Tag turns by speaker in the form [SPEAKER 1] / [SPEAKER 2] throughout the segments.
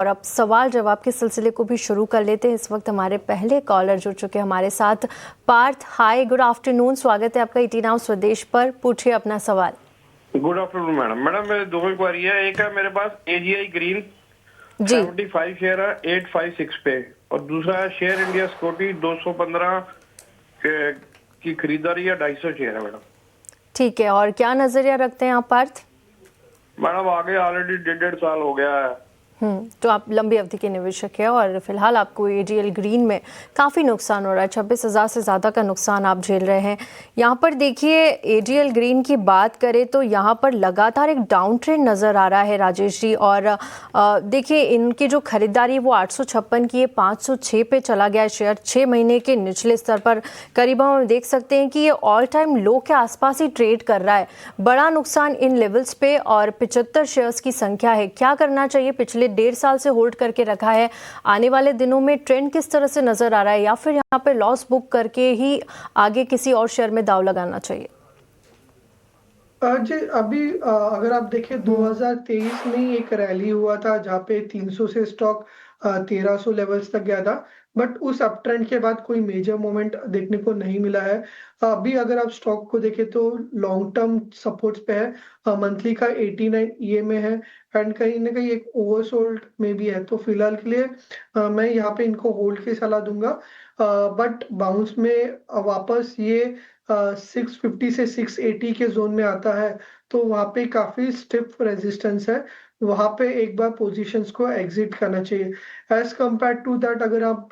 [SPEAKER 1] और अब सवाल जवाब के सिलसिले को भी शुरू कर लेते हैं। इस वक्त हमारे पहले कॉलर जुड़ चुके हैं हमारे साथ। पार्थ, हाय, गुड आफ्टरनून, स्वागत है आपका ईटी नाउ स्वदेश पर। पूछिए अपना सवाल।
[SPEAKER 2] गुड आफ्टरनून मैडम मेरे दो इंक्वायरी है। एक है मेरे पास एजीआई ग्रीन
[SPEAKER 1] जी
[SPEAKER 2] 75 शेयर है 856 पे, और दूसरा है शेयर इंडिया सिक्योरिटी 215 की खरीदारी है 250 शेयर है मैडम।
[SPEAKER 1] ठीक है, और क्या नजरिया रखते हैं आप पार्थ?
[SPEAKER 2] मैडम आगे ऑलरेडी 1.5 साल हो गया है।
[SPEAKER 1] तो आप लंबी अवधि के निवेशक हैं और फिलहाल आपको एजीएल ग्रीन में काफ़ी नुकसान हो रहा है। 26,000 से ज़्यादा का नुकसान आप झेल रहे हैं। यहाँ पर देखिए, एजीएल ग्रीन की बात करें तो यहाँ पर लगातार एक डाउन ट्रेंड नज़र आ रहा है राजेश जी। और देखिए, इनकी जो खरीदारी वो 856 की है, 506 पे चला गया है शेयर। 6 महीने के निचले स्तर पर करीब हम देख सकते हैं कि ये ऑल टाइम लो के आसपास ही ट्रेड कर रहा है। बड़ा नुकसान इन लेवल्स पे और 75 शेयर्स की संख्या है। क्या करना चाहिए? पिछले 1.5 साल से होल्ड करके रखा है, आने वाले दिनों में ट्रेंड किस तरह से नजर आ रहा है, या फिर यहाँ पे लॉस बुक करके ही आगे किसी और शेयर में दाव लगाना चाहिए?
[SPEAKER 3] जी अभी अगर आप देखें 2023 में ही एक रैली हुआ था जहाँ पे 300 से स्टॉक 1300 लेवल्स तक गया था, बट उस अप ट्रेंड के बाद कोई मेजर मोमेंट देखने को नहीं मिला है। अभी अगर आप स्टॉक को देखें तो लॉन्ग टर्म सपोर्ट्स पे है, मंथली का 89 ये में है, एंड कहीं ना कहीं एक ओवरसोल्ड में भी है। तो फिलहाल के लिए मैं यहाँ पे इनको होल्ड की सलाह दूंगा, बट बाउंस में वापस ये 650 से 680 के जोन में आता है तो वहाँ पे काफी स्टिफ रेजिस्टेंस है। वहाँ पे एक बार पोजीशंस को एग्जिट करना चाहिए। एज कंपेयर टू दैट अगर आप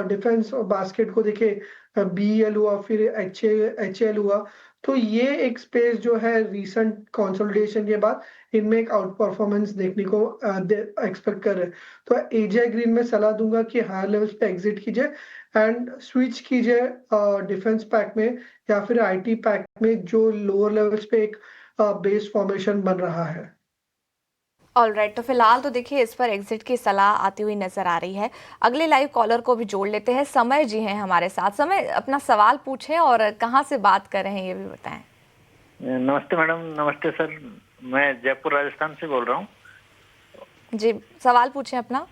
[SPEAKER 3] डिफेंस और बास्केट को देखें, बीएल हुआ फिर एचएल हुआ, तो ये एक स्पेस जो है रीसेंट कंसोलिडेशन के बाद इनमें एक आउट परफॉर्मेंस देखने को एक्सपेक्ट कर रहे हैं। तो एजीआई ग्रीन में सलाह दूंगा कि हायर लेवल्स पे एग्जिट कीजिए एंड स्विच कीजिए डिफेंस पैक में या फिर आईटी पैक में जो लोअर लेवल्स पे एक बेस फॉर्मेशन बन रहा है।
[SPEAKER 4] ऑलराइट, तो फिलहाल तो देखिए इस पर एग्जिट की सलाह आती हुई नजर आ रही है। अगले लाइव कॉलर को भी जोड़ लेते हैं। समय जी हैं हमारे साथ। समय, अपना सवाल पूछें और कहां से बात कर रहे हैं ये भी बताएं।
[SPEAKER 5] नमस्ते मैडम। नमस्ते सर, मैं जयपुर राजस्थान से बोल रहा हूँ।
[SPEAKER 4] जी, सवाल पूछें अपना।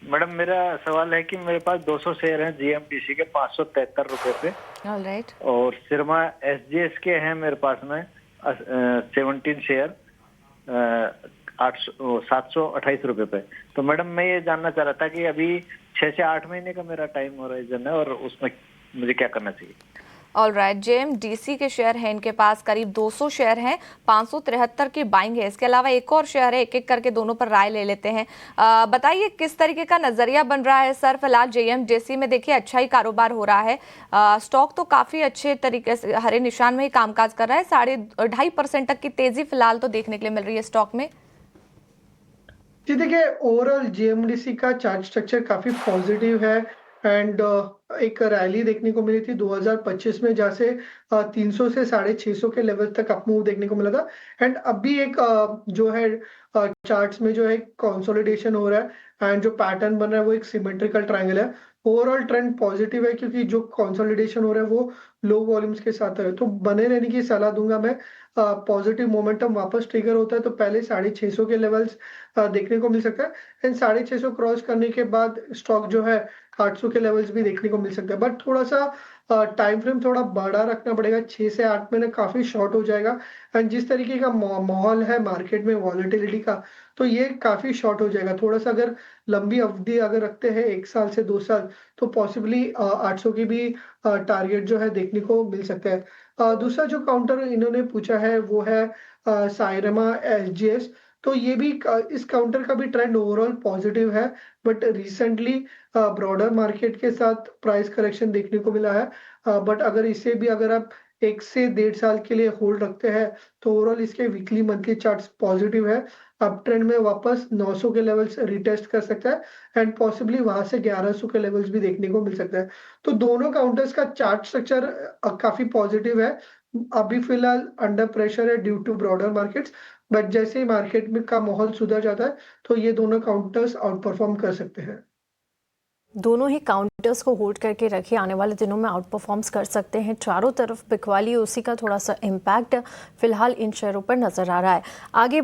[SPEAKER 5] मैडम मेरा सवाल है कि मेरे पास 200 शेयर हैं जीएमडीसी के 573 रुपए पे।
[SPEAKER 4] ऑलराइट।
[SPEAKER 5] और सिरमा एसजीएस के हैं मेरे पास में 17 शेयर 728 रुपए पे। तो मैडम मैं ये जानना चाह रहा था कि अभी 6 से 8 महीने का मेरा टाइम होराइजन है और उसमें मुझे क्या करना चाहिए।
[SPEAKER 4] ऑलराइट, जेएमडीसी के शेयर हैं इनके पास, करीब 200 शेयर हैं, 573 की बाइंग है। इसके अलावा एक और शेयर है, एक एक करके दोनों पर राय ले लेते हैं। बताइए किस तरीके का नजरिया बन रहा है सर? फिलहाल जेएमडीसी में देखिए अच्छा ही कारोबार हो रहा है। स्टॉक तो काफी अच्छे तरीके से हरे निशान में ही कामकाज कर रहा है। 2.5% तक की तेजी फिलहाल तो देखने के लिए मिल रही है स्टॉक में।
[SPEAKER 3] जी देखिए, ओवरऑल जेएमडीसी का चार्ट स्ट्रक्चर काफी पॉजिटिव है एंड एक रैली देखने को मिली थी 2025 में जहाँ से 300 से 650 के लेवल तक अप मूव देखने को मिला था। एंड अभी एक जो है चार्ट्स में जो है कंसोलिडेशन हो रहा है एंड जो पैटर्न बन रहा है वो एक सिमेट्रिकल ट्रायंगल है। ओवरऑल ट्रेंड पॉजिटिव है क्योंकि जो कंसोलिडेशन हो रहा है वो लो वॉल्यूम्स के साथ है, तो बने रहने की सलाह दूंगा मैं। पॉजिटिव मोमेंटम वापस ट्रिगर होता है तो पहले 650 के लेवल्स देखने को मिल सकता है एंड 650 क्रॉस करने के बाद स्टॉक जो है 800 के लेवल्स भी देखने को मिल सकता है। बट थोड़ा सा टाइम फ्रेम थोड़ा बड़ा रखना पड़ेगा, 6 से 8 महीने काफी शॉर्ट हो जाएगा। एंड जिस तरीके का माहौल है मार्केट में वॉलेटिलिटी का, तो ये काफी शॉर्ट हो जाएगा। थोड़ा सा अगर लंबी अवधि अगर रखते हैं 1 साल से 2 साल, तो पॉसिबली 800 की भी टारगेट जो है देखने को मिल सकता है। दूसरा जो काउंटर इन्होंने पूछा है वो है सायरमा एसजीएस। तो ये भी इस काउंटर का भी ट्रेंड ओवरऑल पॉजिटिव है, बट रिसेंटली ब्रॉडर मार्केट के साथ प्राइस करेक्शन देखने को मिला है। बट अगर इसे भी अगर आप 1 से 1.5 साल के लिए होल्ड रखते हैं तो ओवरऑल इसके वीकली मंथली चार्ट्स पॉजिटिव है। अप ट्रेंड में वापस 900 के लेवल्स रिटेस्ट कर सकता है एंड पॉसिबली वहां से 1100 के लेवल्स भी देखने को मिल सकता है। तो दोनों काउंटर्स का चार्ट स्ट्रक्चर काफी पॉजिटिव है। अभी फिलहाल अंडर प्रेशर है due to broader markets, but जैसे ही मार्केट में का माहौल सुधर जाता है तो ये दोनों काउंटर्स आउट परफॉर्म कर सकते हैं।
[SPEAKER 1] दोनों ही काउंटर्स को होल्ड करके रखिए, आने वाले दिनों में आउट परफॉर्म्स कर सकते हैं। चारों तरफ बिकवाली, उसी का थोड़ा सा इम्पैक्ट फिलहाल इन शेयरों पर नजर आ रहा है। आगे